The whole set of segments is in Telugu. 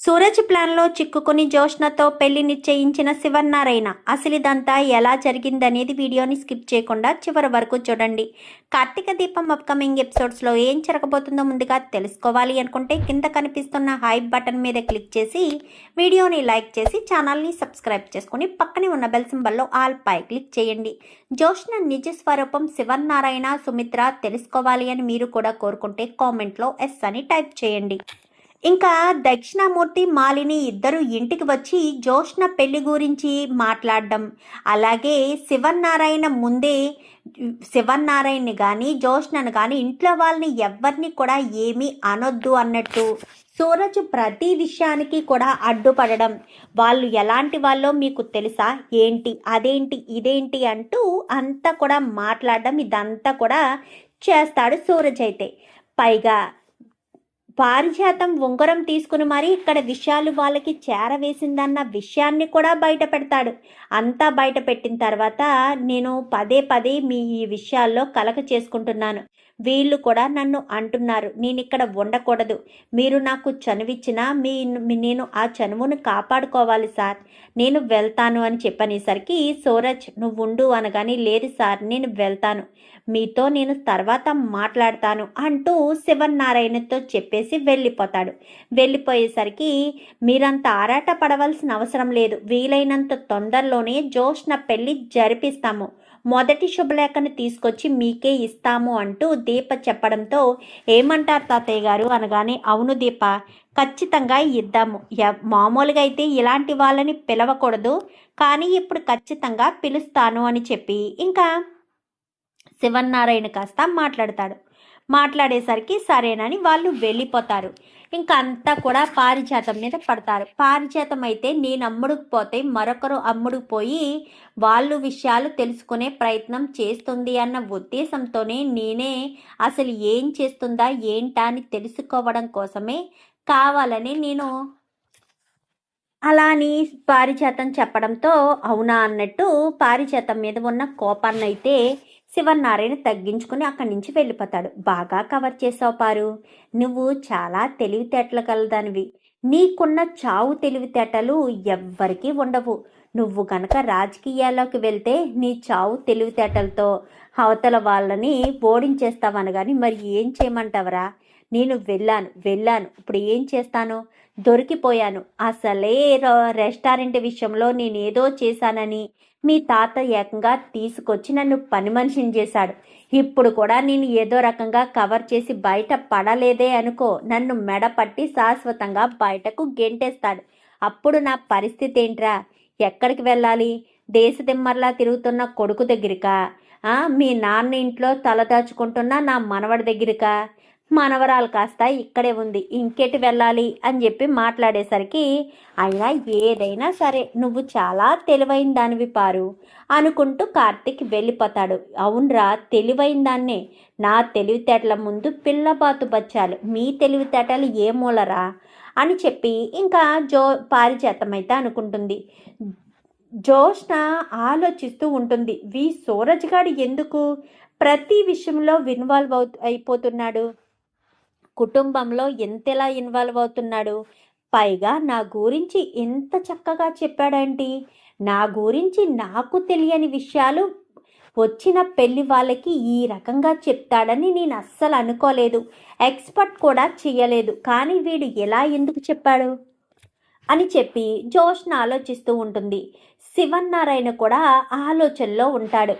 సూరజ్ ప్లాన్లో చిక్కుకుని జోష్నతో పెళ్లి నిశ్చయించిన శివన్నారాయణ అసలు ఇదంతా ఎలా జరిగిందనేది వీడియోని స్కిప్ చేయకుండా చివరి వరకు చూడండి. కార్తీక దీపం అప్కమింగ్ ఎపిసోడ్స్లో ఏం జరగబోతుందో ముందుగా తెలుసుకోవాలి అనుకుంటే కింద కనిపిస్తున్న హైప్ బటన్ మీద క్లిక్ చేసి వీడియోని లైక్ చేసి ఛానల్ని సబ్స్క్రైబ్ చేసుకుని పక్కనే ఉన్న బెల్ సింబల్లో ఆల్ పై క్లిక్ చేయండి. జోష్న నిజ స్వరూపం శివన్నారాయణ సుమిత్ర తెలుసుకోవాలి అని మీరు కూడా కోరుకుంటే కామెంట్లో ఎస్ అని టైప్ చేయండి. ఇంకా దక్షిణామూర్తి మాలిని ఇద్దరు ఇంటికి వచ్చి జోష్న పెళ్లి గురించి మాట్లాడడం, అలాగే శివన్నారాయణ ముందే శివన్నారాయణని కానీ జోష్నను కానీ ఇంట్లో వాళ్ళని ఎవరిని కూడా ఏమీ అనొద్దు అన్నట్టు సూరజ్ ప్రతి విషయానికి కూడా అడ్డుపడడం, వాళ్ళు ఎలాంటి వాళ్ళో మీకు తెలుసా, ఏంటి అదేంటి ఇదేంటి అంటూ అంతా కూడా మాట్లాడడం, ఇదంతా కూడా చేస్తాడు సూరజ్. అయితే పైగా పారిజాతం ఉంగరం తీసుకుని మరీ ఇక్కడ విషయాలు వాళ్ళకి చేరవేసిందన్న విషయాన్ని కూడా బయట పెడతాడు. అంతా బయట పెట్టిన తర్వాత నేను పదే పదే మీ ఈ విషయాల్లో కలక చేసుకుంటున్నాను, వీళ్ళు కూడా నన్ను అంటున్నారు నేను ఇక్కడ ఉండకూడదు, మీరు నాకు చనువిచ్చినా నేను ఆ చనువును కాపాడుకోవాలి సార్, నేను వెళ్తాను అని చెప్పనేసరికి సూరజ్ నువ్వు ఉండు అనగానే లేదు సార్ నేను వెళ్తాను, మీతో నేను తర్వాత మాట్లాడతాను అంటూ శివన్నారాయణతో చెప్పేసి వెళ్ళిపోతాడు. వెళ్ళిపోయేసరికి మీరంత ఆరాట పడవలసిన అవసరం లేదు, వీలైనంత తొందరలోనే జోష్న పెళ్లి జరిపిస్తాము, మొదటి శుభలేఖను తీసుకొచ్చి మీకే ఇస్తాము అంటూ దీప చెప్పడంతో ఏమంటారు తాతయ్య గారు అనగానే అవును దీప ఖచ్చితంగా ఇద్దాము, మామూలుగా అయితే ఇలాంటి వాళ్ళని పిలవకూడదు కానీ ఇప్పుడు ఖచ్చితంగా పిలుస్తాను అని చెప్పి ఇంకా శివన్నారాయణ కాస్త మాట్లాడేసరికి సరేనని వాళ్ళు వెళ్ళిపోతారు. ఇంకా అంతా కూడా పారిజాతం మీద పడతారు. పారిజాతం అయితే నేను అమ్ముడుకుపోతే మరొకరు అమ్ముడుకుపోయి వాళ్ళు విషయాలు తెలుసుకునే ప్రయత్నం చేస్తుంది అన్న ఉద్దేశంతోనే నేనే అసలు ఏం చేస్తుందా ఏంటా అని తెలుసుకోవడం కోసమే కావాలని నేను అలా అని పారిజాతం చెప్పడంతో అవునా అన్నట్టు పారిజాతం మీద ఉన్న కోపాన్ని అయితే శివన్నారాయణ తగ్గించుకుని అక్కడి నుంచి వెళ్ళిపోతాడు. బాగా కవర్ చేసావు పారు, నువ్వు చాలా తెలివితేటలు కలదానివి, నీకున్న చావు తెలివితేటలు ఎవ్వరికీ ఉండవు, నువ్వు కనుక రాజకీయాల్లోకి వెళ్తే నీ చావు తెలివితేటలతో అవతల వాళ్ళని ఓడించేస్తావనగాని మరి ఏం చేయమంటావరా, నేను వెళ్ళాను ఇప్పుడు ఏం చేస్తాను, దొరికిపోయాను, అసలే రెస్టారెంట్ విషయంలో నేనేదో చేశానని మీ తాత ఏకంగా తీసుకొచ్చి నన్ను పని మనిషిని చేశాడు, ఇప్పుడు కూడా నేను ఏదో రకంగా కవర్ చేసి బయట పడలేదే అనుకో నన్ను మెడపట్టి శాశ్వతంగా బయటకు గెంటేస్తాడు, అప్పుడు నా పరిస్థితి ఏంట్రా, ఎక్కడికి వెళ్ళాలి, దేశదిమ్మర్లా తిరుగుతున్న కొడుకు దగ్గరికా, మీ నాన్న ఇంట్లో తలదాచుకుంటున్న నా మనవడి దగ్గరికా, మనవరాలు కాస్త ఇక్కడే ఉంది ఇంకెటి వెళ్ళాలి అని చెప్పి మాట్లాడేసరికి అయినా ఏదైనా సరే నువ్వు చాలా తెలివైన దానివి పారు అనుకుంటూ కార్తీక్ వెళ్ళిపోతాడు. అవునరా తెలివైన దాన్నే, నా తెలివితేటల ముందు పిల్లబాతు బచ్చాలు, మీ తెలివితేటలు ఏ మూలరా అని చెప్పి ఇంకా పారిజాతం అయితే అనుకుంటుంది. జోష్న ఆలోచిస్తూ ఉంటుంది, సూరజ్ గాడు ఎందుకు ప్రతి విషయంలో ఇన్వాల్వ్ అయిపోతున్నాడు, కుటుంబంలో ఎంతలా ఇన్వాల్వ్ అవుతున్నాడు, పైగా నా గురించి ఎంత చక్కగా చెప్పాడంటే నా గురించి నాకు తెలియని విషయాలు వచ్చిన పెళ్లి వాళ్ళకి ఈ రకంగా చెప్తాడని నేను అస్సలు అనుకోలేదు, ఎక్స్పెక్ట్ కూడా చేయలేదు, కానీ వీడు ఎలా ఎందుకు చెప్పాడు అని చెప్పి జోష్న ఆలోచిస్తూ ఉంటుంది. శివన్నారాయణ కూడా ఆలోచనలో ఉంటాడు.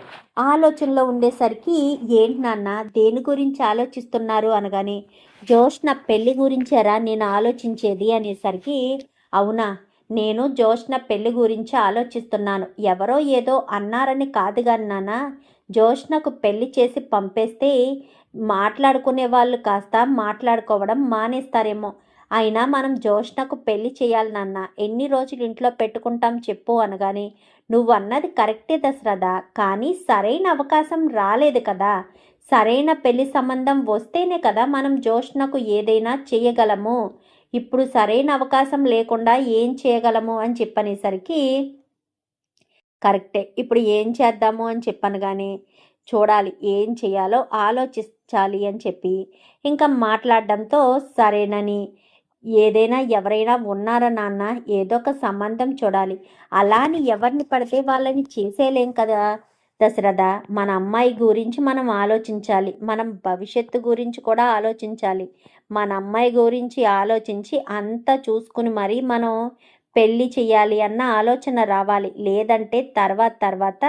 ఆలోచనలో ఉండేసరికి ఏంటి నాన్న దేని గురించి ఆలోచిస్తున్నారు అనగానే జోష్న పెళ్లి గురించారా నేను ఆలోచించేది అనేసరికి అవునా నేను జోష్న పెళ్లి గురించి ఆలోచిస్తున్నాను, ఎవరో ఏదో అన్నారని కాదు కానీ నాన్న, జోష్నకు పెళ్లి చేసి పంపేస్తే మాట్లాడుకునే వాళ్ళు కాస్త మాట్లాడుకోవడం మానేస్తారేమో, అయినా మనం జోష్నకు పెళ్లి చేయాలి నాన్న, ఎన్ని రోజులు ఇంట్లో పెట్టుకుంటాం చెప్పు అనగానే నువ్వు అన్నది కరెక్టే దశరథ, కానీ సరైన అవకాశం రాలేదు కదా, సరైన పెళ్లి సంబంధం వస్తేనే కదా మనం జోష్నకు ఏదైనా చేయగలము, ఇప్పుడు సరైన అవకాశం లేకుండా ఏం చేయగలము అని చెప్పనేసరికి కరెక్టే, ఇప్పుడు ఏం చేద్దాము అని చెప్పను కానీ చూడాలి ఏం చేయాలో ఆలోచించాలి అని చెప్పి ఇంకా మాట్లాడడంతో సరేనని ఏదైనా ఎవరైనా ఉన్నారా నాన్న, ఏదో ఒక సంబంధం చూడాలి. అలా అని ఎవరిని పడితే వాళ్ళని చేసేయలేం కదా దశరథ. మన అమ్మాయి గురించి మనం ఆలోచించాలి, మనం భవిష్యత్తు గురించి కూడా ఆలోచించాలి. మన అమ్మాయి గురించి ఆలోచించి అంతా చూసుకుని మరీ మనం పెళ్ళి చెయ్యాలి అన్న ఆలోచన రావాలి. లేదంటే తర్వాత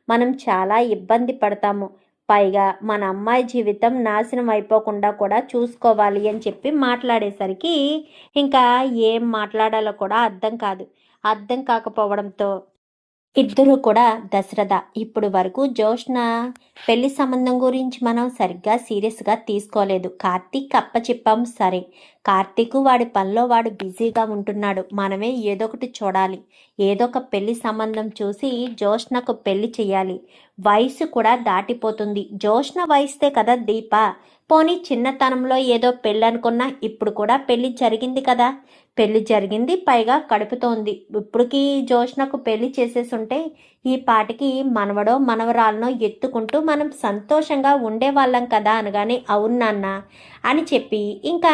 మనం చాలా ఇబ్బంది పడతాము. పైగా మన అమ్మాయి జీవితం నాశనం అయిపోకుండా కూడా చూసుకోవాలి అని చెప్పి మాట్లాడేసరికి ఇంకా ఏం మాట్లాడాలో కూడా అర్థం కాకపోవడంతో ఇద్దరు కూడా దశరథ, ఇప్పుడు వరకు జోష్న పెళ్లి సంబంధం గురించి మనం సరిగ్గా సీరియస్గా తీసుకోలేదు. కార్తీక్ అప్పచెప్పాం సరే, కార్తీక్ వాడి పనిలో వాడు బిజీగా ఉంటున్నాడు. మనమే ఏదో ఒకటి చూడాలి, ఏదో ఒక పెళ్లి సంబంధం చూసి జోష్నకు పెళ్లి చెయ్యాలి. వయసు కూడా దాటిపోతుంది. జోష్న వయసుతే కదా దీప. పోనీ చిన్నతనంలో ఏదో పెళ్ళి అనుకున్నా, ఇప్పుడు కూడా పెళ్లి జరిగింది కదా. పెళ్లి జరిగింది, పైగా కడుపుతోంది. ఇప్పటికి జోష్నకు పెళ్లి చేసేసుంటే ఈ పాటికి మనవడో మనవరాలనో ఎత్తుకుంటూ మనం సంతోషంగా ఉండేవాళ్ళం కదా అనగానే అవును నాన్న అని చెప్పి ఇంకా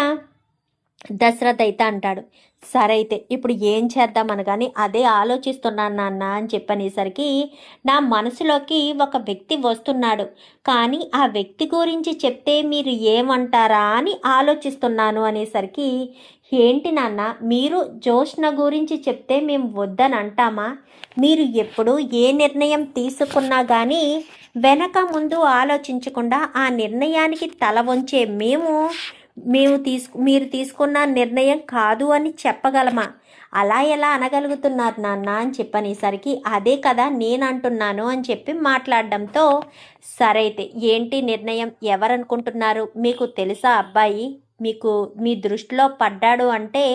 దశరథ్ అయితే అంటాడు, సరే అయితే ఇప్పుడు ఏం చేద్దాం అనగానే అదే ఆలోచిస్తున్నాను నాన్న అని చెప్పనేసరికి నా మనసులోకి ఒక వ్యక్తి వస్తున్నాడు, కానీ ఆ వ్యక్తి గురించి చెప్తే మీరు ఏమంటారా అని ఆలోచిస్తున్నాను అనేసరికి ఏంటి నాన్న, మీరు జోష్న గురించి చెప్తే మేము వద్దని అంటామా? మీరు ఎప్పుడు ఏ నిర్ణయం తీసుకున్నా కానీ వెనక ముందు ఆలోచించకుండా ఆ నిర్ణయానికి తల వంచే మీరు తీసుకున్న నిర్ణయం కాదు అని చెప్పగలమా? అలా ఎలా అనగలుగుతున్నారు నాన్న అని చెప్పనేసరికి అదే కదా నేను అంటున్నాను అని చెప్పి మాట్లాడడంతో సరే అయితే ఏంటి నిర్ణయం, ఎవరనుకుంటున్నారు? మీకు తెలుసా అబ్బాయి? మీకు మీ దృష్టిలో పడ్డాడు అంటే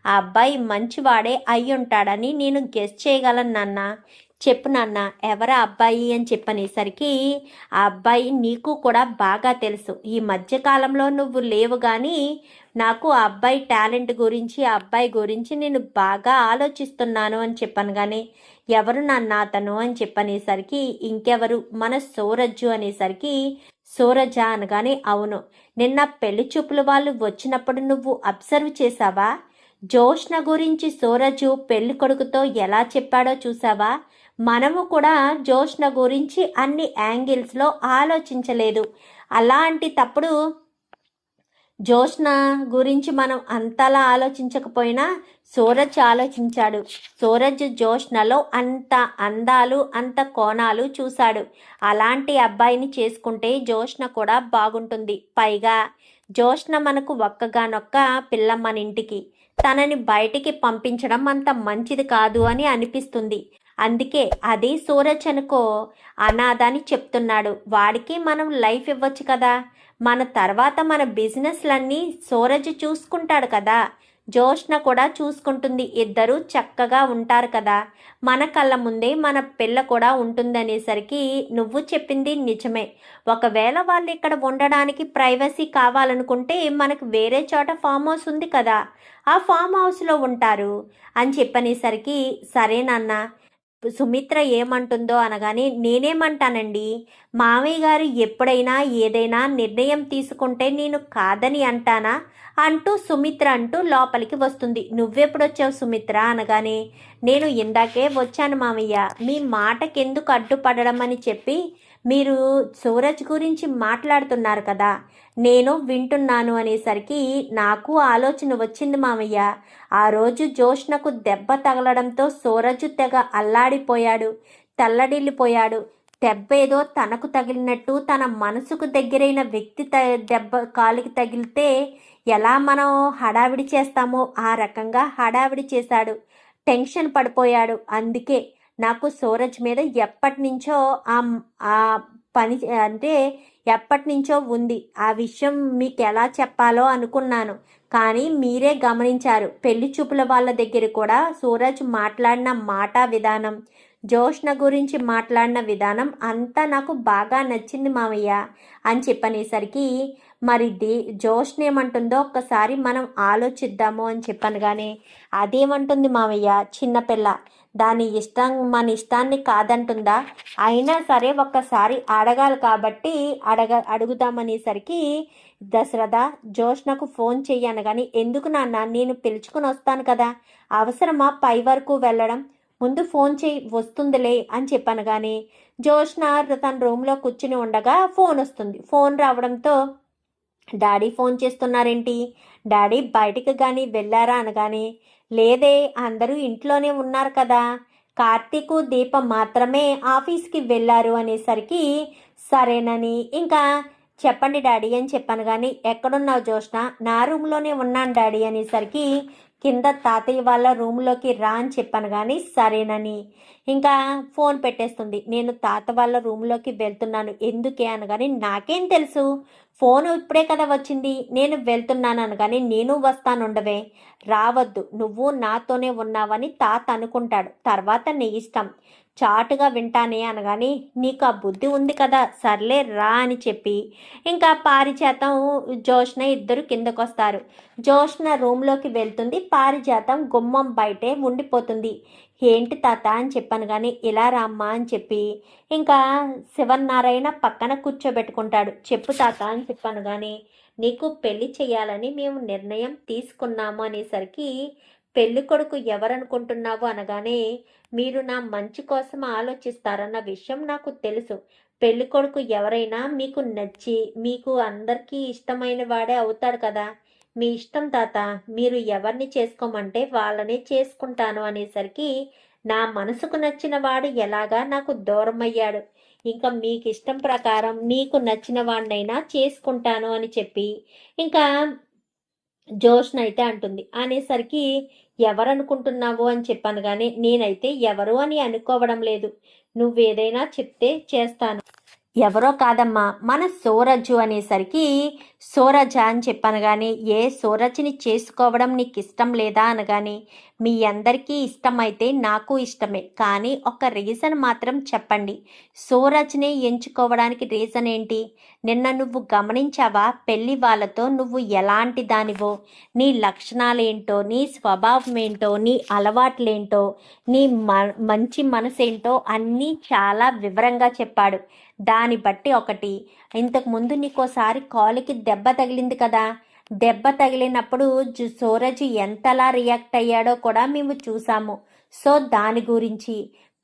ఆ అబ్బాయి మంచివాడే అయి ఉంటాడని నేను గెస్ చేయగలను నాన్న. చెప్పు నాన్న, ఎవరా అబ్బాయి అని చెప్పనేసరికి ఆ అబ్బాయి నీకు కూడా బాగా తెలుసు. ఈ మధ్యకాలంలో నువ్వు లేవు కానీ నాకు ఆ అబ్బాయి టాలెంట్ గురించి, ఆ అబ్బాయి గురించి నేను బాగా ఆలోచిస్తున్నాను అని చెప్పాను. కానీ ఎవరు నాన్న అతను అని చెప్పనేసరికి ఇంకెవరు, మన సూరజ్జు అనేసరికి సూరజ అనగానే అవును, నిన్న పెళ్లి చూపులు వాళ్ళు వచ్చినప్పుడు నువ్వు అబ్జర్వ్ చేశావా? జోష్న గురించి సూరజు పెళ్లి కొడుకుతో ఎలా చెప్పాడో చూసావా? మనము కూడా జోష్న గురించి అన్ని యాంగిల్స్లో ఆలోచించలేదు. అలాంటి తప్పుడు జోష్న గురించి మనం అంతలా ఆలోచించకపోయినా సూరజ్ ఆలోచించాడు. సూరజ్ జోష్నలో అంత అందాలు, అంత కోణాలు చూశాడు. అలాంటి అబ్బాయిని చేసుకుంటే జోష్న కూడా బాగుంటుంది. పైగా జోష్న మనకు ఒక్కగానొక్క పిల్ల, మన ఇంటికి తనని బయటికి పంపించడం అంత మంచిది కాదు అని అనిపిస్తుంది. అందుకే అదే సూరజ్ అనుకో అనాథని చెప్తున్నాడు. వాడికి మనం లైఫ్ ఇవ్వచ్చు కదా. మన తర్వాత మన బిజినెస్లన్నీ సూరజ్ చూసుకుంటాడు కదా, జోష్న కూడా చూసుకుంటుంది. ఇద్దరు చక్కగా ఉంటారు కదా. మన కళ్ళ ముందే మన పిల్ల కూడా ఉంటుందనేసరికి నువ్వు చెప్పింది నిజమే. ఒకవేళ వాళ్ళు ఇక్కడ ఉండడానికి ప్రైవసీ కావాలనుకుంటే మనకు వేరే చోట ఫామ్ హౌస్ ఉంది కదా, ఆ ఫామ్ హౌస్లో ఉంటారు అని చెప్పనేసరికి సరేనన్నా, సుమిత్ర ఏమంటుందో అనగానే నేనేమంటానండి, మామయ్య గారు ఎప్పుడైనా ఏదైనా నిర్ణయం తీసుకుంటే నేను కాదని అంటానా అంటూ సుమిత్ర అంటూ లోపలికి వస్తుంది. నువ్వెప్పుడొచ్చావు సుమిత్ర అనగానే నేను ఇందాకే వచ్చాను మామయ్య, మీ మాటకెందుకు అడ్డుపడడం అని చెప్పి మీరు సూరజ్ గురించి మాట్లాడుతున్నారు కదా, నేను వింటున్నాను అనేసరికి నాకు ఆలోచన వచ్చింది మామయ్య. ఆ రోజు జోష్నకు దెబ్బ తగలడంతో సూరజ్ తెగ అల్లాడిపోయాడు, తల్లడిల్లిపోయాడు. దెబ్బ ఏదో తనకు తగిలినట్టు, తన మనసుకు దగ్గరైన వ్యక్తి దెబ్బ కాలికి తగిలితే ఎలా మనం హడావిడి చేస్తామో ఆ రకంగా హడావిడి చేశాడు. టెన్షన్ పడిపోయాడు. అందుకే నాకు సూరజ్ మీద ఎప్పటి నుంచో ఆ పని అంటే ఎప్పటి నుంచో ఉంది. ఆ విషయం మీకు ఎలా చెప్పాలో అనుకున్నాను, కానీ మీరే గమనించారు. పెళ్లి చూపుల వాళ్ళ దగ్గర కూడా సూరజ్ మాట్లాడిన మాట విధానం, జోష్న గురించి మాట్లాడిన విధానం అంతా నాకు బాగా నచ్చింది మామయ్య అని చెప్పనేసరికి మరి జోష్న ఏమంటుందో ఒక్కసారి మనం ఆలోచిద్దాము అని చెప్పాను. కానీ అదేమంటుంది మావయ్య, చిన్నపిల్ల, దాని ఇష్టం మన ఇష్టాన్ని కాదంటుందా? అయినా సరే ఒక్కసారి అడగాలి కాబట్టి అడుగుదామనేసరికి దశరథ జోష్నకు ఫోన్ చెయ్యను. కానీ ఎందుకు నాన్న, నేను పిలుచుకుని వస్తాను కదా, అవసరమా పై వరకు వెళ్ళడం, ముందు ఫోన్ చేయి వస్తుందిలే అని చెప్పాను. కానీ జోష్న తన రూమ్లో కూర్చుని ఉండగా ఫోన్ వస్తుంది. ఫోన్ రావడంతో డాడీ ఫోన్ చేస్తున్నారేంటి, డాడీ బయటికి కానీ వెళ్ళారా అనగానే లేదే, అందరూ ఇంట్లోనే ఉన్నారు కదా, కార్తీకు దీప మాత్రమే ఆఫీస్కి వెళ్ళారు అనేసరికి సరేనని ఇంకా చెప్పండి డాడీ అని చెప్పాను. కానీ ఎక్కడున్నావు జోష్న, నా రూమ్లోనే ఉన్నాను డాడీ అనేసరికి కింద తాతయ్య వాళ్ళ రూమ్లోకి రా అని చెప్పాను. కానీ సరేనని ఇంకా ఫోన్ పెట్టేస్తుంది. నేను తాత వాళ్ళ రూమ్లోకి వెళ్తున్నాను, ఎందుకే అనగాని నాకేం తెలుసు, ఫోన్ ఇప్పుడే కదా వచ్చింది, నేను వెళ్తున్నాను అనగాని నేను వస్తానుండవే, రావద్దు, నువ్వు నాతోనే ఉన్నావని తాత అనుకుంటాడు, తర్వాత నీ ఇష్టం, చాటుగా వింటానే అనగాని నీకు ఆ బుద్ధి ఉంది కదా, సర్లే రా అని చెప్పి ఇంకా పారిజాతం జోష్న ఇద్దరు కిందకొస్తారు. జోష్న రూమ్లోకి వెళ్తుంది, పారిజాతం గుమ్మం బయటే ఉండిపోతుంది. ఏంటి తాత అని చెప్పాను. కానీ ఇలా రామ్మా అని చెప్పి ఇంకా శివనారాయణ పక్కన కూర్చోబెట్టుకుంటాడు. చెప్పు తాత అని చెప్పాను. కానీ నీకు పెళ్లి చేయాలని మేము నిర్ణయం తీసుకున్నాము అనేసరికి పెళ్లి కొడుకు ఎవరనుకుంటున్నావు అనగానే మీరు నా మంచి కోసం ఆలోచిస్తారన్న విషయం నాకు తెలుసు, పెళ్లి కొడుకు ఎవరైనా మీకు నచ్చి మీకు అందరికీ ఇష్టమైన వాడే అవుతాడు కదా, మీ ఇష్టం తాత, మీరు ఎవరిని చేసుకోమంటే వాళ్ళనే చేసుకుంటాను అనేసరికి నా మనసుకు నచ్చిన వాడు ఎలాగా నాకు దూరం అయ్యాడు, ఇంకా మీకు ఇష్టం ప్రకారం మీకు నచ్చిన వాడినైనా చేసుకుంటాను అని చెప్పి ఇంకా జోష్న అయితే అంటుంది. అనేసరికి ఎవరనుకుంటున్నావు అని చెప్పాను. కానీ నేనైతే ఎవరు అని అనుకోవడం లేదు, నువ్వేదైనా చెప్తే చేస్తాను. ఎవరో కాదమ్మా, మన సూరజు అనేసరికి సూరజ అని చెప్పాను. కానీ ఏ సూరజ్ని చేసుకోవడం నీకు ఇష్టం లేదా అనగాని మీ అందరికీ ఇష్టమైతే నాకు ఇష్టమే, కానీ ఒక రీజన్ మాత్రం చెప్పండి, సూరజ్ని ఎంచుకోవడానికి రీజన్ ఏంటి? నిన్న నువ్వు గమనించావా పెళ్లి వాళ్ళతో నువ్వు ఎలాంటి దానివో, నీ లక్షణాలేంటో, నీ స్వభావం ఏంటో, నీ అలవాట్లేంటో, నీ మంచి మనసేంటో అన్నీ చాలా వివరంగా చెప్పాడు. దాన్ని బట్టి ఒకటి, ఇంతకు ముందు నీకోసారి కాలుకి దెబ్బ తగిలింది కదా, దెబ్బ తగిలినప్పుడు సూరజ్ ఎంతలా రియాక్ట్ అయ్యాడో కూడా మేము చూసాము. సో దాని గురించి,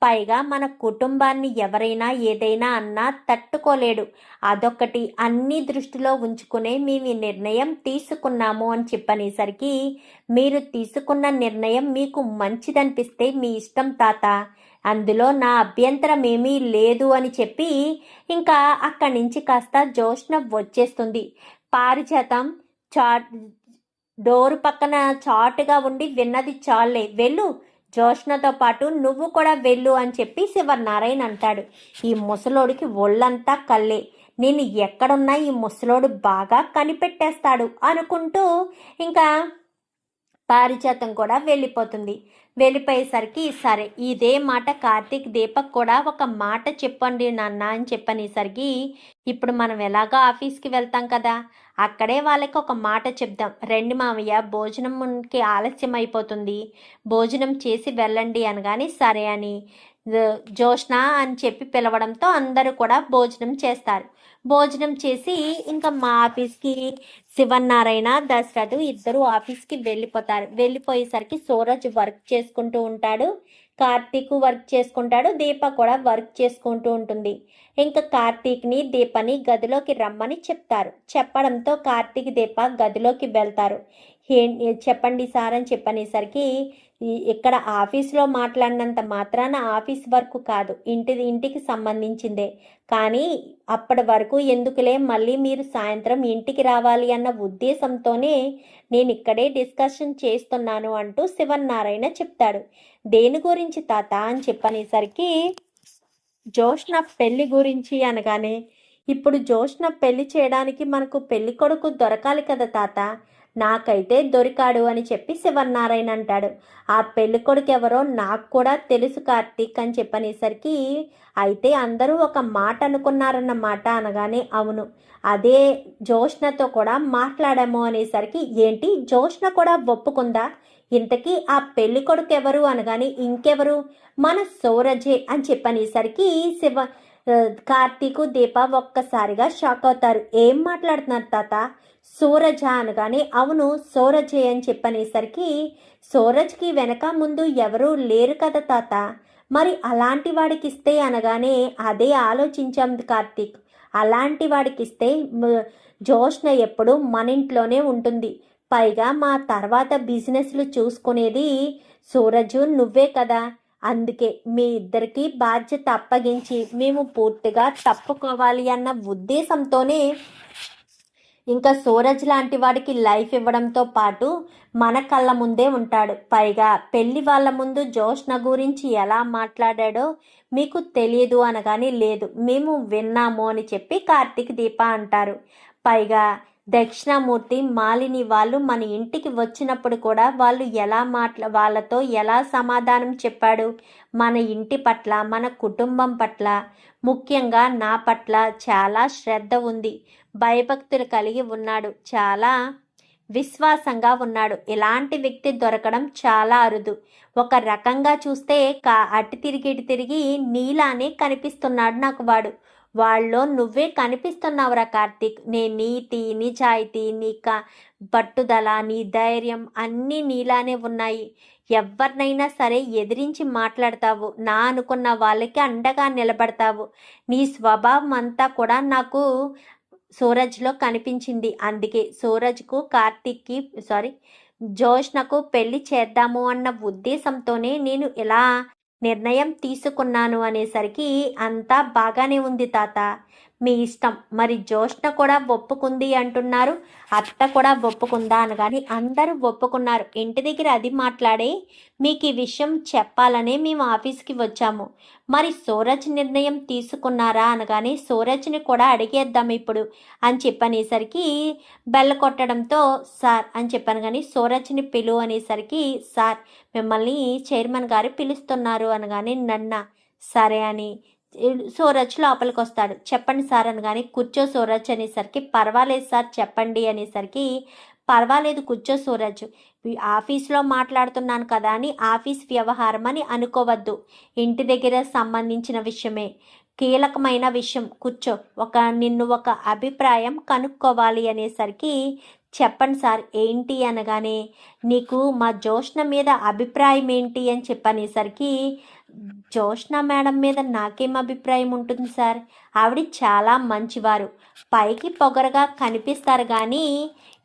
పైగా మన కుటుంబాన్ని ఎవరైనా ఏదైనా అన్నా తట్టుకోలేడు, అదొకటి, అన్ని దృష్టిలో ఉంచుకునే మేము ఈ నిర్ణయం తీసుకున్నాము అని చెప్పనేసరికి మీరు తీసుకున్న నిర్ణయం మీకు మంచిదనిపిస్తే మీ ఇష్టం తాత, అందులో నా అభ్యంతరం ఏమీ లేదు అని చెప్పి ఇంకా అక్కడి నుంచి కాస్త జోష్న వచ్చేస్తుంది. పారిజాతం డోరు పక్కన చాటుగా ఉండి విన్నది చాలే, వెళ్ళు, జోష్నతో పాటు నువ్వు కూడా వెళ్ళు అని చెప్పి శివనారాయణ అంటాడు. ఈ ముసలోడికి ఒళ్ళంతా కళ్ళే, నేను ఎక్కడున్నా ఈ ముసలోడు బాగా కనిపెట్టేస్తాడు అనుకుంటూ ఇంకా పారిజాతం కూడా వెళ్ళిపోతుంది. వెళ్ళిపోయేసరికి సరే ఇదే మాట కార్తీక్ దీపక్ కూడా ఒక మాట చెప్పండి నాన్న అని చెప్పనేసరికి ఇప్పుడు మనం ఎలాగో ఆఫీస్కి వెళ్తాం కదా, అక్కడే వాళ్ళకి ఒక మాట చెప్దాం, రండి మావయ్య భోజనంకి ఆలస్యం అయిపోతుంది, భోజనం చేసి వెళ్ళండి అనగాని సరే అని జోష్న అని చెప్పి పిలవడంతో అందరూ కూడా భోజనం చేస్తారు. భోజనం చేసి ఇంకా మా ఆఫీస్కి శివనారాయణ దశరథు ఇద్దరు ఆఫీస్కి వెళ్ళిపోతారు. వెళ్ళిపోయేసరికి సూరజ్ వర్క్ చేసుకుంటూ ఉంటాడు, కార్తీక్ వర్క్ చేసుకుంటాడు, దీప కూడా వర్క్ చేసుకుంటూ ఉంటుంది. ఇంకా కార్తీక్ని దీపని గదిలోకి రమ్మని చెప్తారు. చెప్పడంతో కార్తీక్ దీప గదిలోకి వెళ్తారు. చెప్పండి సార్ అని చెప్పనేసరికి ఇక్కడ ఆఫీస్లో మాట్లాడినంత మాత్రాన ఆఫీస్ వర్క్ కాదు, ఇంటికి సంబంధించిందే, కానీ అప్పటి వరకు ఎందుకులే, మళ్ళీ మీరు సాయంత్రం ఇంటికి రావాలి అన్న ఉద్దేశంతోనే నేను ఇక్కడే డిస్కషన్ చేస్తున్నాను అంటూ శివనారాయణ చెప్తాడు. దేని గురించి తాత అని చెప్పనేసరికి జోష్న పెళ్లి గురించి అనగానే ఇప్పుడు జోష్న పెళ్లి చేయడానికి మనకు పెళ్లి కొడుకు దొరకాలి కదా తాత, నాకైతే దొరికాడు అని చెప్పి శివనారాయణ అంటాడు. ఆ పెళ్ళికొడుకు ఎవరో నాకు కూడా తెలుసు కార్తీక్ అని చెప్పనేసరికి, అయితే అందరూ ఒక మాట అనుకున్నారన్నమాట అనగానే, అవును అదే జోష్నతో కూడా మాట్లాడాము అనేసరికి, ఏంటి జోష్న కూడా ఒప్పుకుందా? ఇంతకీ ఆ పెళ్ళికొడుకు ఎవరు అనగానే, ఇంకెవరు మన సౌరజే అని చెప్పనేసరికి కార్తీకు దీప ఒక్కసారిగా షాక్ అవుతారు. ఏం మాట్లాడుతున్నారు తాత? సూరజ అనగానే, అవును సూరజే అని చెప్పనేసరికి, సూరజ్కి వెనక ముందు ఎవరూ లేరు కదా తాత, మరి అలాంటి వాడికి ఇస్తే అనగానే, అదే ఆలోచించాం కార్తీక్. అలాంటి వాడికి ఇస్తే జోష్న ఎప్పుడు మన ఇంట్లోనే ఉంటుంది. పైగా మా తర్వాత బిజినెస్లు చూసుకునేది సూరజు నువ్వే కదా. అందుకే మీ ఇద్దరికి బాధ్యత అప్పగించి మేము పూర్తిగా తప్పుకోవాలి అన్న ఉద్దేశంతోనే ఇంకా సూరజ్ లాంటి వాడికి లైఫ్ ఇవ్వడంతో పాటు మన కళ్ళ ముందే ఉంటాడు. పైగా పెళ్లి వాళ్ళ ముందు జోష్న గురించి ఎలా మాట్లాడాడో మీకు తెలియదు అనగానే, లేదు మేము విన్నాము అని చెప్పి కార్తీక్ దీప అంటారు. పైగా దక్షిణామూర్తి మాలిని వాళ్ళు మన ఇంటికి వచ్చినప్పుడు కూడా వాళ్ళు వాళ్ళతో ఎలా సమాధానం చెప్పాడు, మన ఇంటి పట్ల, మన కుటుంబం పట్ల, ముఖ్యంగా నా పట్ల చాలా శ్రద్ధ ఉంది, భయభక్తులు కలిగి ఉన్నాడు, చాలా విశ్వాసంగా ఉన్నాడు. ఇలాంటి వ్యక్తి దొరకడం చాలా అరుదు. ఒక రకంగా చూస్తే అటు తిరిగి ఇటు తిరిగి నీలానే కనిపిస్తున్నాడు నాకు వాడు. వాళ్ళలో నువ్వే కనిపిస్తున్నావురా కార్తీక్. నీ నీతి, నిజాయితీ, నీ పట్టుదల, నీ ధైర్యం అన్నీ నీలానే ఉన్నాయి. ఎవరినైనా సరే ఎదిరించి మాట్లాడతావు, నా అనుకున్న వాళ్ళకి అండగా నిలబడతావు. నీ స్వభావం అంతా కూడా నాకు సూరజ్లో కనిపించింది. అందుకే సూరజ్కు జోష్నకు పెళ్లి చేద్దాము అన్న ఉద్దేశంతోనే నేను ఇలా నిర్ణయం తీసుకున్నాను అనేసరికి, అంతా బాగానే ఉంది తాత, మీ ఇష్టం. మరి జోష్న కూడా ఒప్పుకుంది అంటున్నారు, అత్త కూడా ఒప్పుకుందా అనగాని, అందరూ ఒప్పుకున్నారు. ఇంటి దగ్గర అది మాట్లాడే మీకు ఈ విషయం చెప్పాలనే మేము ఆఫీస్కి వచ్చాము. మరి సూరజ్ నిర్ణయం తీసుకున్నారా అనగానే, సూరజ్ని కూడా అడిగేద్దాం ఇప్పుడు అని చెప్పనేసరికి బెల్ల కొట్టడంతో సార్ అని చెప్పాను. కానీ సూరజ్ని పిలు అనేసరికి, సార్ మిమ్మల్ని చైర్మన్ గారు పిలుస్తున్నారు అనగానే, నన్న సరే అని సూరజ్ లోపలికి వస్తాడు. చెప్పండి సార్ అనగానే, కూర్చో సూరజ్ అనేసరికి, పర్వాలేదు సార్ చెప్పండి అనేసరికి, పర్వాలేదు కూర్చో సూరజ్, ఆఫీస్లో మాట్లాడుతున్నాను కదా అని ఆఫీస్ వ్యవహారం అని అనుకోవద్దు, ఇంటి దగ్గర సంబంధించిన విషయమే, కీలకమైన విషయం, కూర్చో, నిన్ను ఒక అభిప్రాయం కనుక్కోవాలి అనేసరికి, చెప్పండి సార్ ఏంటి అనగానే, నీకు మా జోష్న మీద అభిప్రాయం ఏంటి అని చెప్పనేసరికి, జోష్న మేడం మీద నాకేం అభిప్రాయం ఉంటుంది సార్, ఆవిడ చాలా మంచివారు, పైకి పొగరగా కనిపిస్తారు కానీ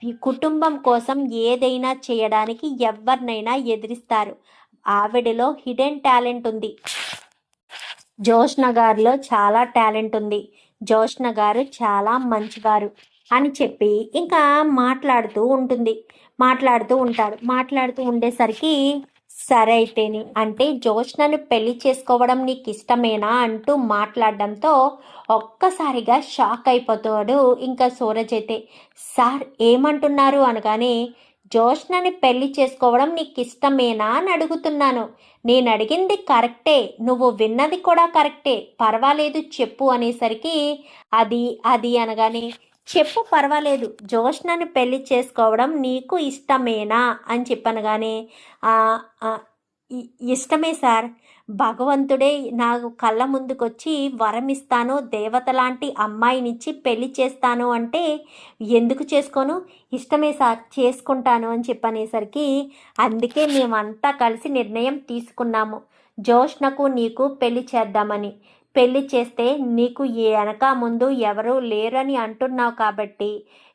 ఈ కుటుంబం కోసం ఏదైనా చేయడానికి ఎవరినైనా ఎదిరిస్తారు. ఆవిడలో హిడెన్ టాలెంట్ ఉంది, జోష్న గారిలో చాలా టాలెంట్ ఉంది, జోష్న గారు చాలా మంచివారు అని చెప్పి ఇంకా మాట్లాడుతూ ఉండేసరికి, సరే అయితేని అంటే జోష్నను పెళ్లి చేసుకోవడం నీకు ఇష్టమేనా అంటూ మాట్లాడడంతో ఒక్కసారిగా షాక్ అయిపోతాడు ఇంకా సూరజ్. అయితే సార్ ఏమంటున్నారు అనగానే, జోష్నని పెళ్లి చేసుకోవడం నీకు ఇష్టమేనా అని అడుగుతున్నాను, నేను అడిగింది కరెక్టే, నువ్వు విన్నది కూడా కరెక్టే, పర్వాలేదు చెప్పు అనేసరికి, అది అనగానే, చెప్పు పర్వాలేదు, జోష్నని పెళ్లి చేసుకోవడం నీకు ఇష్టమేనా అని చెప్పనగానే, ఇష్టమే సార్, భగవంతుడే నాకు కళ్ళ ముందుకొచ్చి వరం ఇస్తాను, దేవత లాంటి అమ్మాయినిచ్చి పెళ్లి చేస్తాను అంటే ఎందుకు చేసుకోను, ఇష్టమే సార్ చేసుకుంటాను అని చెప్పనేసరికి, అందుకే మేమంతా కలిసి నిర్ణయం తీసుకున్నాము, జోష్నకు నీకు పెళ్లి చేద్దామని. పెళ్లి చేస్తే నీకు వెనక ముందు ఎవరూ లేరని అంటున్నావు కాబట్టి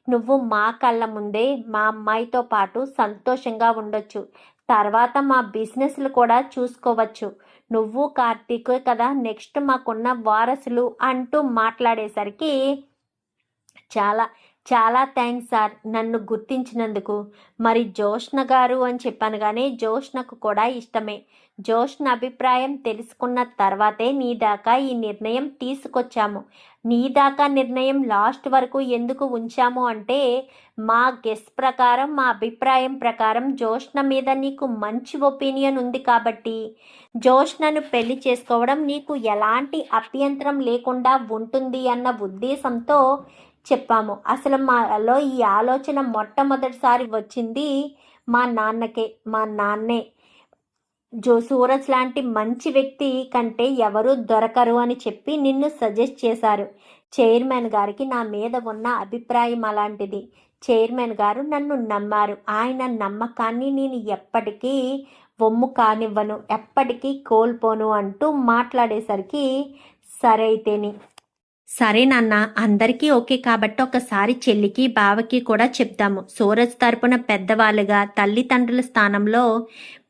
నువ్వు మా కళ్ళ ముందే మా అమ్మాయితో పాటు సంతోషంగా ఉండొచ్చు, తర్వాత మా బిజినెస్లు కూడా చూసుకోవచ్చు, నువ్వు కార్తీక్ కదా నెక్స్ట్ మాకున్న వారసులు అంటూ మాట్లాడేసరికి చాలా చాలా థ్యాంక్స్ సార్ నన్ను గుర్తించినందుకు. మరి జోష్న గారు అని చెప్పాను కానీ జోష్నకు కూడా ఇష్టమే. జోష్న అభిప్రాయం తెలుసుకున్న తర్వాతే నీ దాకా ఈ నిర్ణయం తీసుకొచ్చాము. నీ దాకా నిర్ణయం లాస్ట్ వరకు ఎందుకు ఉంచాము అంటే మా గెస్ ప్రకారం, మా అభిప్రాయం ప్రకారం జోష్న మీద నీకు మంచి ఒపీనియన్ ఉంది కాబట్టి జోష్నను పెళ్లి చేసుకోవడం నీకు ఎలాంటి అభ్యంతరం లేకుండా ఉంటుంది అన్న ఉద్దేశంతో చెప్పాము. అసలు మాలో ఈ ఆలోచన మొట్టమొదటిసారి వచ్చింది మా నాన్నకే. మా నాన్నే సూరజ్ లాంటి మంచి వ్యక్తి కంటే ఎవరూ దొరకరు అని చెప్పి నిన్ను సజెస్ట్ చేశారు. చైర్మన్ గారికి నా మీద ఉన్న అభిప్రాయం అలాంటిది. చైర్మన్ గారు నన్ను నమ్మారు. ఆయన నమ్మకాన్ని నేను ఎప్పటికీ వమ్ము కానివ్వను, ఎప్పటికీ కోల్పోను అంటూ మాట్లాడేసరికి సరే అయితేని. సరే నాన్న, అందరికీ ఓకే కాబట్టి ఒకసారి చెల్లికి బావకి కూడా చెప్దాము. సూరజ్ తరపున పెద్దవాళ్ళుగా తల్లిదండ్రుల స్థానంలో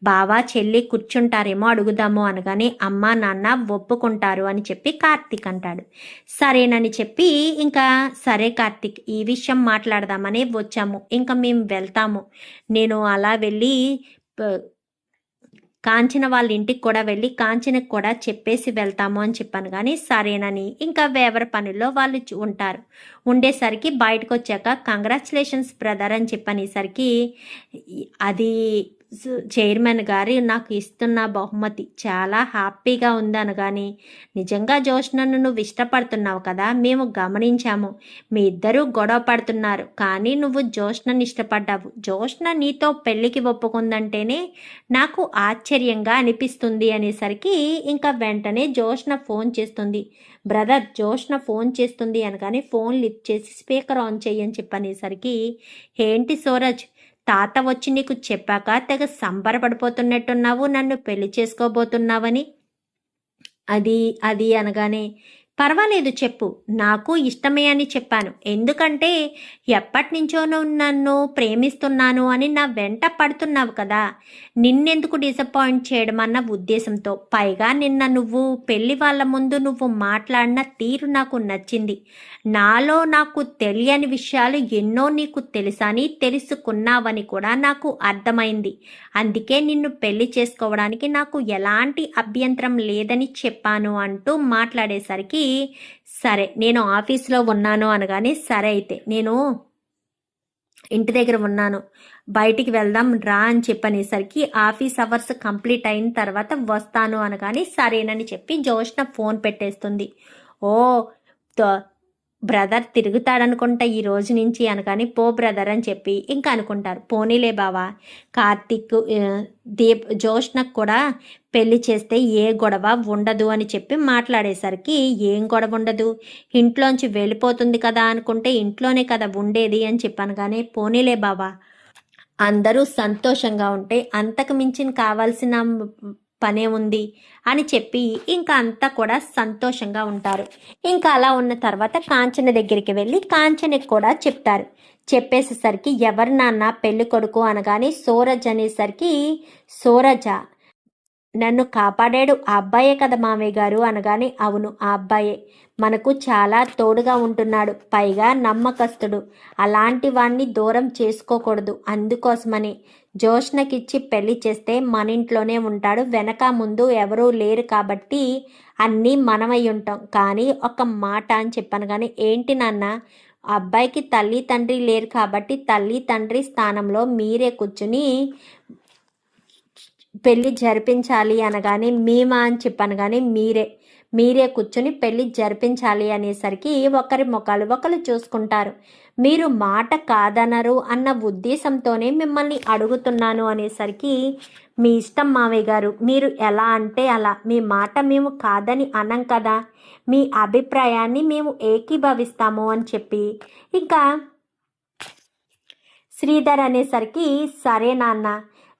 బావ చెల్లి కూర్చుంటారేమో అడుగుదాము అనగానే అమ్మ నాన్న ఒప్పుకుంటారు అని చెప్పి కార్తీక్ అంటాడు. సరేనని చెప్పి ఇంకా సరే కార్తీక్ ఈ విషయం మాట్లాడదామనే వచ్చాము, ఇంకా మేము వెళ్తాము. నేను అలా వెళ్ళి కాంచన వాళ్ళ ఇంటికి కూడా వెళ్ళి కాంచనకు కూడా చెప్పేసి వెళ్తాము అని చెప్పాను. కానీ సరేనని ఇంకా వేవర పనుల్లో వాళ్ళు ఉంటారు. ఉండేసరికి బయటకు వచ్చాక కంగ్రాచులేషన్స్ బ్రదర్ అని చెప్పనేసరికి అది చైర్మన్ గారు నాకు ఇస్తున్న బహుమతి చాలా హ్యాపీగా ఉందనగాని నిజంగా జోష్నను నువ్వు ఇష్టపడుతున్నావు కదా, మేము గమనించాము. మీ ఇద్దరూ గొడవ పడుతున్నారు కానీ నువ్వు జోష్నని ఇష్టపడ్డావు. జోష్న నీతో పెళ్ళికి ఒప్పుకుందంటేనే నాకు ఆశ్చర్యంగా అనిపిస్తుంది అనేసరికి ఇంకా వెంటనే జోష్న ఫోన్ చేస్తుంది. బ్రదర్ జోష్న ఫోన్ చేస్తుంది అనగానే ఫోన్ లిఫ్ట్ చేసి స్పీకర్ ఆన్ చెయ్యని చెప్పనేసరికి ఏంటి సూరజ్ తాత వచ్చి నీకు చెప్పాక తెగ సంబరపడిపోతున్నట్టున్నావు, నన్ను పెళ్లి చేసుకోబోతున్నావని. అది అది అనగానే పర్వాలేదు చెప్పు, నాకు ఇష్టమే అని చెప్పాను. ఎందుకంటే ఎప్పటి నుంచో నువ్వు నన్ను ప్రేమిస్తున్నాను అని నా వెంట పడుతున్నావు కదా, నిన్నెందుకు డిసప్పాయింట్ చేయడం అన్న ఉద్దేశంతో. పైగా నిన్న నువ్వు పెళ్లి వాళ్ళ ముందు నువ్వు మాట్లాడిన తీరు నాకు నచ్చింది. నాలో నాకు తెలియని విషయాలు ఎన్నో నీకు తెలుసని తెలుసుకున్నావని కూడా నాకు అర్థమైంది. అందుకే నిన్ను పెళ్లి చేసుకోవడానికి నాకు ఎలాంటి అభ్యంతరం లేదని చెప్పాను అంటూ మాట్లాడేసరికి సరే నేను ఆఫీస్లో ఉన్నాను అనగానే సరే అయితే నేను ఇంటి దగ్గర ఉన్నాను, బయటికి వెళ్దాం రా అని చెప్పనేసరికి ఆఫీస్ అవర్స్ కంప్లీట్ అయిన తర్వాత వస్తాను అనగానే సరేనని చెప్పి జోష్న ఫోన్ పెట్టేస్తుంది. ఓ బ్రదర్ తిరుగుతాడనుకుంటా ఈ రోజు నుంచి అనగానే పో బ్రదర్ అని చెప్పి ఇంకా అనుకుంటారు. పోనీలే బావా, కార్తీక్ జోష్నకు కూడా పెళ్లి చేస్తే ఏ గొడవ ఉండదు అని చెప్పి మాట్లాడేసరికి ఏం గొడవ ఉండదు, ఇంట్లోంచి వెళ్ళిపోతుంది కదా అనుకుంటే ఇంట్లోనే కదా ఉండేది అని చెప్పాను. కానీ పోనీలే బావా, అందరూ సంతోషంగా ఉంటే అంతకు మించిన కావాల్సిన పనే ఉంది అని చెప్పి ఇంకా అంతా కూడా సంతోషంగా ఉంటారు. ఇంకా అలా ఉన్న తర్వాత కాంచన దగ్గరికి వెళ్ళి కాంచనకి కూడా చెప్తారు. చెప్పేసేసరికి ఎవరు నాన్న పెళ్లి కొడుకు అనగానే సూరజ్ అనేసరికి సూరజా నన్ను కాపాడాడు ఆ అబ్బాయే కదా మామయ్య గారు అనగానే అవును ఆ అబ్బాయే, మనకు చాలా తోడుగా ఉంటున్నాడు, పైగా నమ్మకస్తుడు, అలాంటి వాణ్ణి దూరం చేసుకోకూడదు. అందుకోసమని జోష్నకిచ్చి పెళ్లి చేస్తే మన ఇంట్లోనే ఉంటాడు, వెనక ముందు ఎవరూ లేరు కాబట్టి అన్నీ మనమై ఉంటాం. కానీ ఒక మాట అని చెప్పాను. కానీ ఏంటి నాన్న, అబ్బాయికి తల్లి తండ్రి లేరు కాబట్టి తల్లి తండ్రి స్థానంలో మీరే కూర్చుని పెళ్ళి జరిపించాలి అనగానే మేమా అని చెప్పాను. కానీ మీరే కూర్చొని పెళ్ళి జరిపించాలి అనేసరికి ఒకరి ముఖాలు ఒకరు చూసుకుంటారు. మీరు మాట కాదనరు అన్న ఉద్దేశంతోనే మిమ్మల్ని అడుగుతున్నాను అనేసరికి మీ ఇష్టం మావయ్య గారు, మీరు ఎలా అంటే అలా, మీ మాట మేము కాదని అనం కదా, మీ అభిప్రాయాన్ని మేము ఏకీభవిస్తాము అని చెప్పి ఇంకా శ్రీధర్ అనేసరికి సరే నాన్న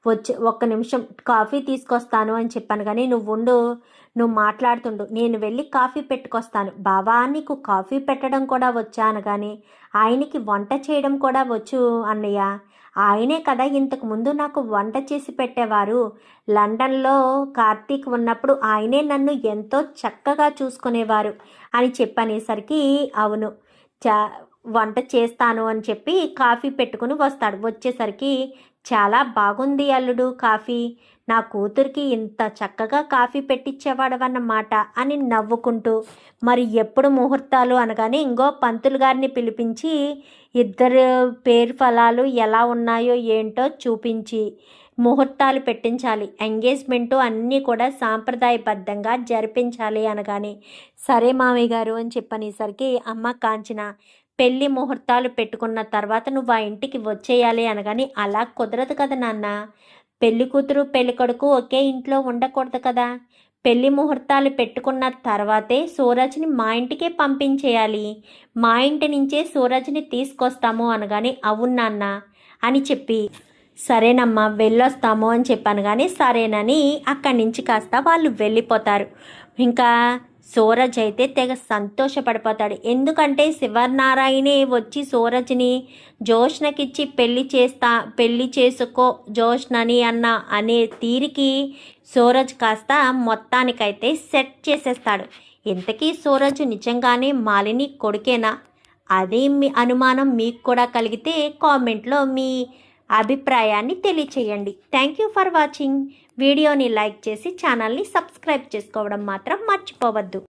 వచ్చి ఒక్క నిమిషం కాఫీ తీసుకొస్తాను అని చెప్పాను. కానీ నువ్వు మాట్లాడుతుండు, నేను వెళ్ళి కాఫీ పెట్టుకొస్తాను. బావా నీకు కాఫీ పెట్టడం కూడా వచ్చా అనగానే ఆయనకి వంట చేయడం కూడా వచ్చు అన్నయ్య, ఆయనే కదా ఇంతకు ముందు నాకు వంట చేసి పెట్టేవారు. లండన్లో కార్తీక్ ఉన్నప్పుడు ఆయనే నన్ను ఎంతో చక్కగా చూసుకునేవారు అని చెప్పనేసరికి అవును వంట చేస్తాను అని చెప్పి కాఫీ పెట్టుకుని వస్తాడు. వచ్చేసరికి చాలా బాగుంది అల్లుడు కాఫీ, నా కూతురికి ఇంత చక్కగా కాఫీ పెట్టించేవాడవన్నమాట అని నవ్వుకుంటూ, మరి ఎప్పుడు ముహూర్తాలు అనగానే ఇంకో పంతులు గారిని పిలిపించి ఇద్దరు పేరు ఫలాలు ఎలా ఉన్నాయో ఏంటో చూపించి ముహూర్తాలు పెట్టించాలి, ఎంగేజ్మెంటు అన్నీ కూడా సాంప్రదాయబద్ధంగా జరిపించాలి అనగానే సరే మామయ్య గారు అని చెప్పనేసరికి అమ్మ కాంచన పెళ్ళి ముహూర్తాలు పెట్టుకున్న తర్వాత నువ్వు ఆ ఇంటికి వచ్చేయాలి అనగాని అలా కుదరదు కదా నాన్న, పెళ్లి కూతురు పెళ్లి కొడుకు ఒకే ఇంట్లో ఉండకూడదు కదా, పెళ్లి ముహూర్తాలు పెట్టుకున్న తర్వాతే సూరజ్ని మా ఇంటికే పంపించేయాలి, మా ఇంటి నుంచే సూరజ్ని తీసుకొస్తాము అనగానే అవును నాన్న అని చెప్పి సరేనమ్మా వెళ్ళొస్తాము అని చెప్పాను కానీ సరేనని అక్కడి నుంచి కాస్త వాళ్ళు వెళ్ళిపోతారు. ఇంకా సూరజ్ అయితే తెగ సంతోషపడిపోతాడు. ఎందుకంటే శివనారాయణే వచ్చి సూరజ్ని జోష్నకిచ్చి పెళ్ళి చేసుకో జోష్నని అనే తీరికి సూరజ్ కాస్త మొత్తానికైతే సెట్ చేసేస్తాడు. ఇంతకీ సూరజ్ నిజంగానే మాలిని కొడుకేనా? అదే మీ అనుమానం మీకు కూడా కలిగితే కామెంట్లో మీ అభిప్రాయాన్ని తెలియచేయండి. Thank you for watching. వీడియోని లైక్ చేసి ఛానల్ని సబ్స్క్రైబ్ చేసుకోవడం మాత్రం మర్చిపోవద్దు.